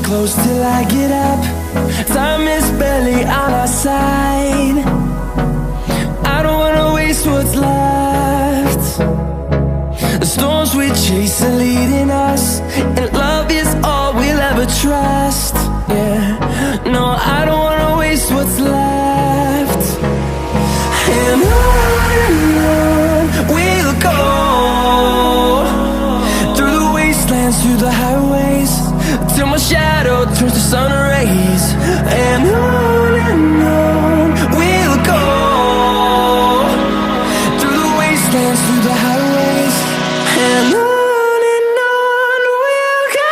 Close till I get up. Time is barely on our side. I don't wanna waste what's left. The storms we chase are leading us, and love is all we'll ever trust. Yeah, no, I don't wanna waste what's left. And on we'll go, through the wastelands, through the highways, till my shadow turns to sun rays. And on we'll go, through the wastelands, through the highways, and on we'll go.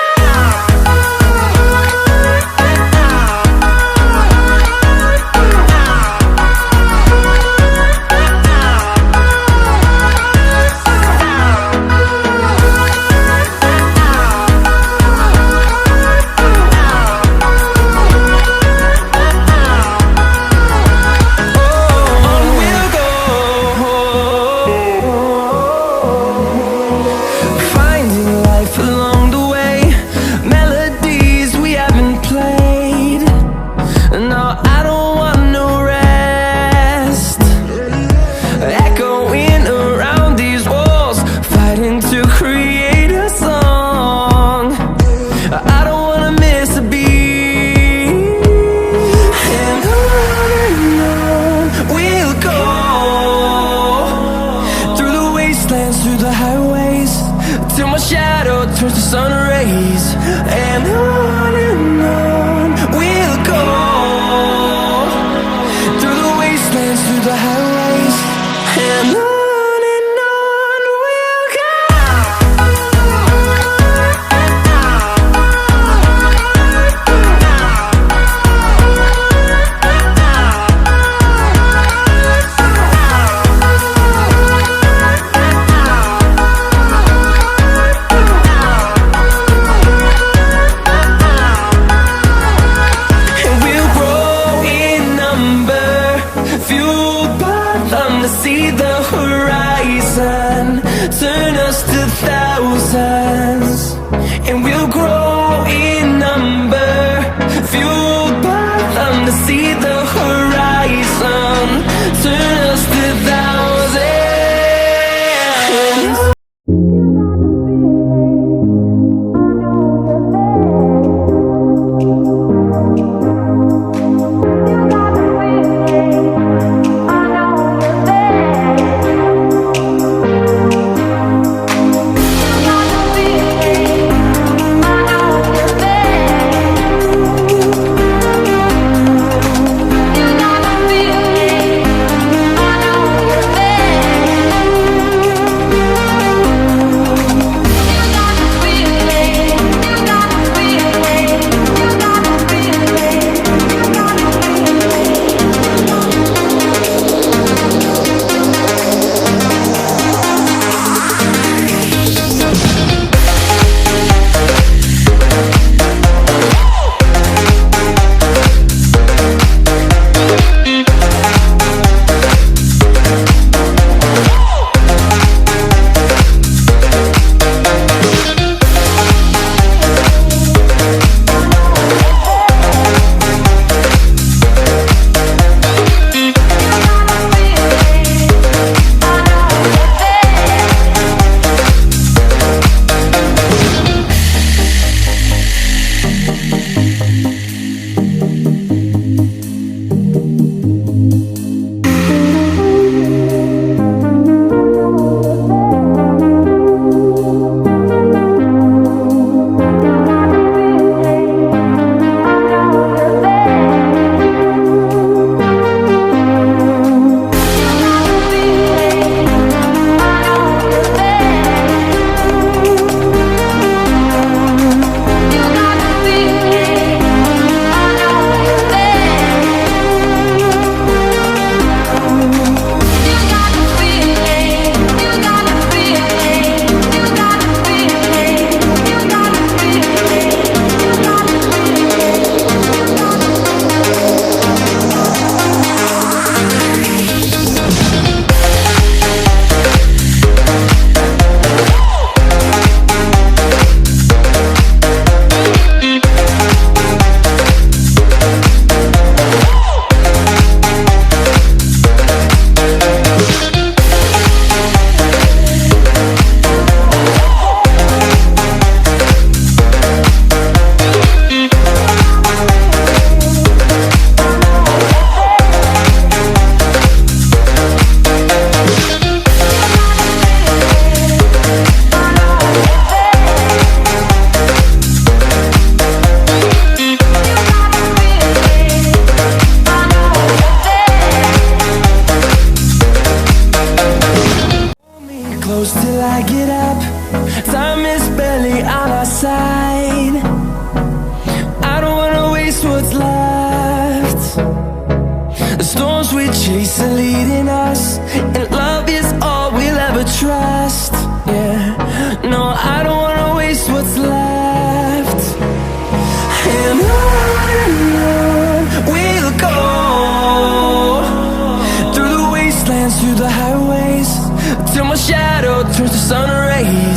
chasing, leading us, and love is all we'll ever trust. Yeah, no, I don't wanna waste what's left. And on we'll go, through the wastelands, through the highways, till my shadow turns to sun rays.